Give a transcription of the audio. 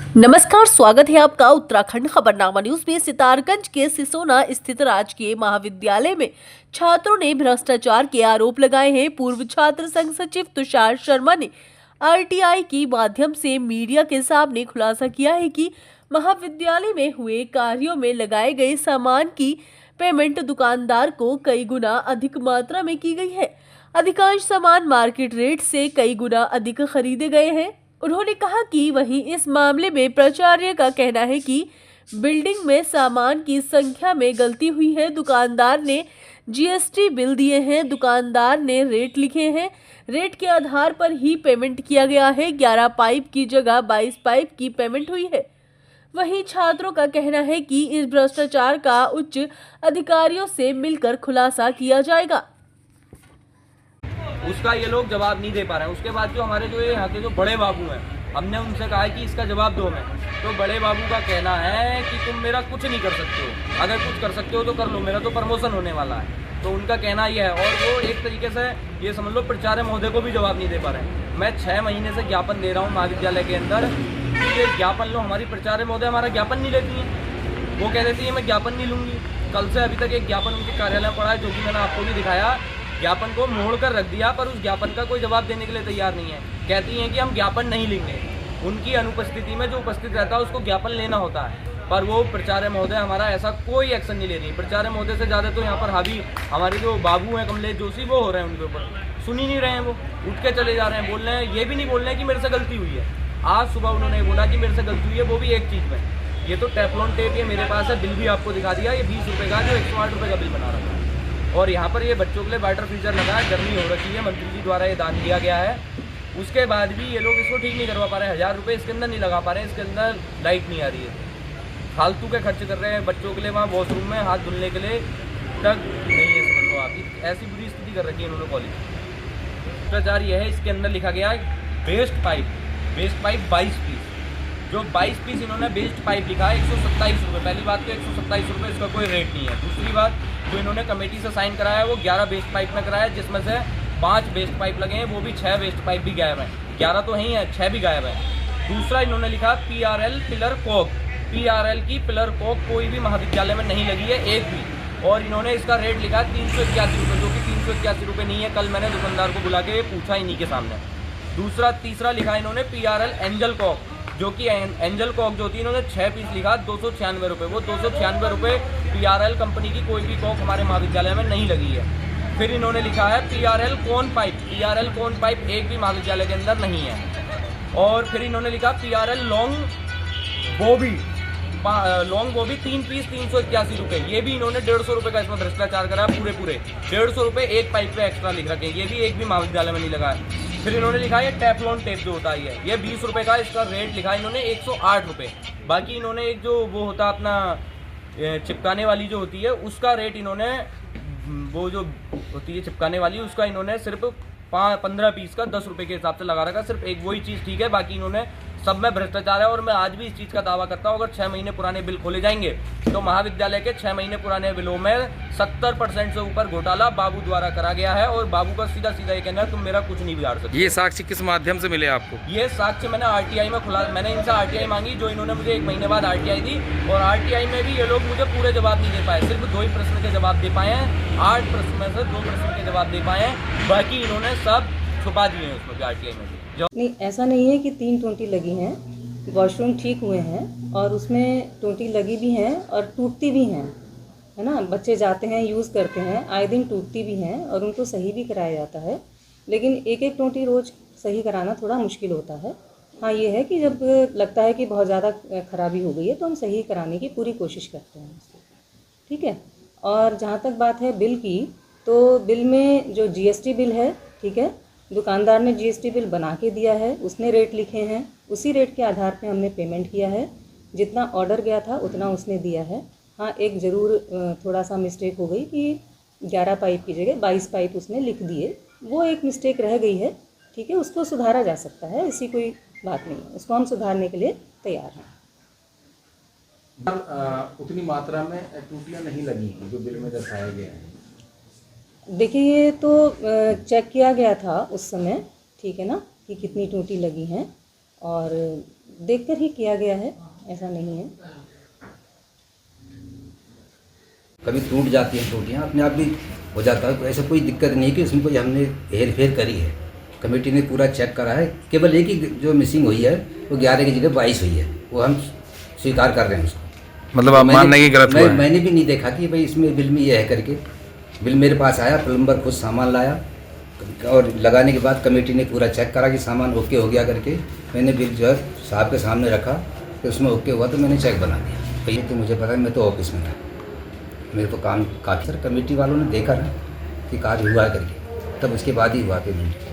नमस्कार, स्वागत है आपका उत्तराखंड खबरनामा न्यूज में। सितारगंज के सिसोना स्थित राजकीय महाविद्यालय में छात्रों ने भ्रष्टाचार के आरोप लगाए हैं। पूर्व छात्र संघ सचिव तुषार शर्मा ने आरटीआई के माध्यम से मीडिया के सामने खुलासा किया है कि महाविद्यालय में हुए कार्यों में लगाए गए सामान की पेमेंट दुकानदार को कई गुना अधिक मात्रा में की गई है। अधिकांश सामान मार्केट रेट से कई गुना अधिक खरीदे गए हैं। उन्होंने कहा कि वहीं इस मामले में प्राचार्य का कहना है कि बिल्डिंग में सामान की संख्या में गलती हुई है। दुकानदार ने जीएसटी बिल दिए हैं, दुकानदार ने रेट लिखे हैं, रेट के आधार पर ही पेमेंट किया गया है। 11 पाइप की जगह 22 पाइप की पेमेंट हुई है। वहीं छात्रों का कहना है कि इस भ्रष्टाचार का उच्च अधिकारियों से मिलकर खुलासा किया जाएगा। उसका ये लोग जवाब नहीं दे पा रहे हैं। उसके बाद जो हमारे जो यहाँ के जो बड़े बाबू हैं, हमने उनसे कहा है कि इसका जवाब दो हमें। तो बड़े बाबू का कहना है कि तुम मेरा कुछ नहीं कर सकते हो, अगर कुछ कर सकते हो तो कर लो, मेरा तो प्रमोशन होने वाला है। तो उनका कहना ये है। और वो एक तरीके से ये समझ लो प्राचार्य महोदय को भी जवाब नहीं दे पा रहे हैं। मैं 6 महीने से ज्ञापन दे रहा हूँ महाविद्यालय के अंदर कि ये ज्ञापन लो। हमारी प्राचार्य महोदय हमारा ज्ञापन नहीं लेती हैं। वो कह देती है मैं ज्ञापन नहीं लूँगी। कल से अभी तक एक ज्ञापन उनके कार्यालय में पड़ा है, जो कि मैंने आपको भी दिखाया। ज्ञापन को मोड़ कर रख दिया, पर उस ज्ञापन का कोई जवाब देने के लिए तैयार नहीं है। कहती हैं कि हम ज्ञापन नहीं लेंगे। उनकी अनुपस्थिति में जो उपस्थित रहता है उसको ज्ञापन लेना होता है, पर वो प्राचार्य महोदय हमारा ऐसा कोई एक्शन नहीं ले रही। प्राचार्य महोदय से ज़्यादा तो यहाँ पर हावी हमारे जो बाबू हैं कमलेश जोशी, वो हो रहे हैं उनके ऊपर। सुन ही नहीं रहे हैं, वो उठ के चले जा रहे हैं। बोल रहे हैं, ये भी नहीं बोल रहे हैं कि मेरे से गलती हुई है। आज सुबह उन्होंने बोला कि मेरे से गलती हुई है, वो भी एक चीज़ में। ये तो टेफ्लॉन टेप ये मेरे पास है, बिल भी आपको दिखा दिया। ये 20 रुपये का जो 108 रुपये का बिल बना रहा था। और यहाँ पर ये बच्चों के लिए वाटर फ्रीजर लगा है, गर्मी हो रखी है, मंत्री जी द्वारा ये दान दिया गया है। उसके बाद भी ये लोग इसको ठीक नहीं करवा पा रहे हैं। 1000 रुपये इसके अंदर नहीं लगा पा रहे हैं, इसके अंदर लाइट नहीं आ रही है। फालतू के खर्च कर रहे हैं बच्चों के लिए। वहाँ वॉशरूम में हाथ धुलने के लिए तक नहीं है, समझ लो आप। ऐसी बुरी स्थिति कर रखी है इन्होंने कॉलेज। भ्रष्टाचार ये है, इसके अंदर लिखा गया है वेस्ट पाइप 22 पीस। जो 22 पीस इन्होंने बेस्ट पाइप लिखा है 127 रुपये। पहली बात तो 127 रुपये, इसका कोई रेट नहीं है। दूसरी बात, जो इन्होंने कमेटी से साइन कराया है वो 11 बेस्ट पाइप में कराया है, जिसमें से 5 बेस्ट पाइप लगे हैं, वो भी 6 बेस्ट पाइप भी गायब हैं। 11 तो ही है, 6 भी गायब हैं। दूसरा इन्होंने लिखा PRL पिलर कॉक। PRL की पिलर कॉक कोई भी महाविद्यालय में नहीं लगी है, एक भी। और इन्होंने इसका रेट लिखा 381 रुपये, जो कि 381 रुपये नहीं है। कल मैंने दुकानदार को बुला के पूछा इन्हीं के सामने। तीसरा लिखा इन्होंने PRL एंजल कॉक, जो कि एंजल कॉक जो थी इन्होंने 6 पीस लिखा 296 रुपये। वो 296 रुपये PRL कंपनी की कोई भी कॉक हमारे महाविद्यालय में नहीं लगी है। फिर इन्होंने लिखा है PRL कोन पाइप एक भी महाविद्यालय के अंदर नहीं है। और फिर इन्होंने लिखा PRL लॉन्ग बोबी 3 पीस 381 रुपये। ये भी इन्होंने 150 रुपये का इसमें भ्रष्टाचार करा। पूरे 150 रुपये एक पाइप पे एक्स्ट्रा लिख रखे, ये भी एक भी महाविद्यालय में नहीं लगा है। फिर इन्होंने लिखा है टेफ्लॉन टेप जो होता है ये 20 रुपये का, इसका रेट लिखा है इन्होंने 108 रुपये। बाकी इन्होंने एक जो वो होता है अपना चिपकाने वाली जो होती है, उसका रेट इन्होंने, वो जो होती है चिपकाने वाली, उसका इन्होंने सिर्फ 15 पीस का 10 रुपये के हिसाब से लगा रखा। सिर्फ एक वही चीज़ ठीक है, बाकी इन्होंने सब में भ्रष्टाचार है। और मैं आज भी इस चीज़ का दावा करता हूँ, अगर 6 महीने पुराने बिल खोले जाएंगे तो महाविद्यालय के 6 महीने पुराने बिलों में 70% से ऊपर घोटाला बाबू द्वारा करा गया है। और बाबू का सीधा ये कहना है तुम मेरा कुछ नहीं बिगाड़ सकते। ये साक्ष्य किस माध्यम से मिले आपको? ये साक्ष्य मैंने आरटीआई में मैंने इनसे आरटीआई मांगी, जो इन्होंने मुझे 1 महीने बाद आरटीआई दी। और आरटीआई में भी ये लोग मुझे पूरे जवाब नहीं दे पाए, सिर्फ 2 ही प्रश्न के जवाब दे पाए हैं। 8 प्रश्न में से 2 प्रश्न के जवाब दे पाए हैं, बाकी इन्होंने सब छुपा दिए हैं उसमें भी आरटीआई में भी। नहीं, ऐसा नहीं है कि 3 टोंटी लगी हैं। वॉशरूम ठीक हुए हैं और उसमें टोंटी लगी भी हैं और टूटती भी हैं, है ना। बच्चे जाते हैं, यूज़ करते हैं, आए दिन टूटती भी हैं और उनको सही भी कराया जाता है। लेकिन एक टोंटी रोज़ सही कराना थोड़ा मुश्किल होता है। हाँ, ये है कि जब लगता है कि बहुत ज़्यादा ख़राबी हो गई है तो हम सही कराने की पूरी कोशिश करते हैं, ठीक है। और जहाँ तक बात है बिल की, तो बिल में जो GST बिल है, ठीक है, दुकानदार ने GST बिल बना के दिया है, उसने रेट लिखे हैं, उसी रेट के आधार पे हमने पेमेंट किया है। जितना ऑर्डर गया था उतना उसने दिया है। हाँ, एक ज़रूर थोड़ा सा मिस्टेक हो गई कि 11 पाइप की जगह 22 पाइप उसने लिख दिए, वो एक मिस्टेक रह गई है, ठीक है। उसको सुधारा जा सकता है, ऐसी कोई बात नहीं है, उसको हम सुधारने के लिए तैयार हैं। उतनी मात्रा में टूटियाँ नहीं लगी हैं जो बिल में दर्शाया गया है। देखिए, ये तो चेक किया गया था उस समय, ठीक है ना, कि कितनी टूटी लगी हैं। और देखकर ही किया गया है, ऐसा नहीं है। कभी टूट जाती हैं टूटियाँ, अपने आप भी हो जाता है, ऐसा कोई दिक्कत नहीं कि उसमें कोई हमने हेर फेर करी है। कमेटी ने पूरा चेक करा है, केवल एक ही जो मिसिंग हुई है वो 11 की जगह 22 हुई है, वो हम स्वीकार कर रहे हैं उसको। मतलब आप मानने की गलत हुआ है? मैंने भी नहीं देखा कि भाई इसमें बिल में ये है करके। बिल मेरे पास आया, प्लम्बर खुद सामान लाया और लगाने के बाद कमेटी ने पूरा चेक करा कि सामान ओके हो गया करके। मैंने बिल जो है साहब के सामने रखा, तो उसमें ओके हुआ तो मैंने चेक बना दिया। भैया तो मुझे पता है, मैं तो ऑफिस में था, मेरे को काम काफ़ी। सर कमेटी वालों ने देखा ना कि कार्य हुआ है करके, तब उसके बाद ही हुआ पेमेंट।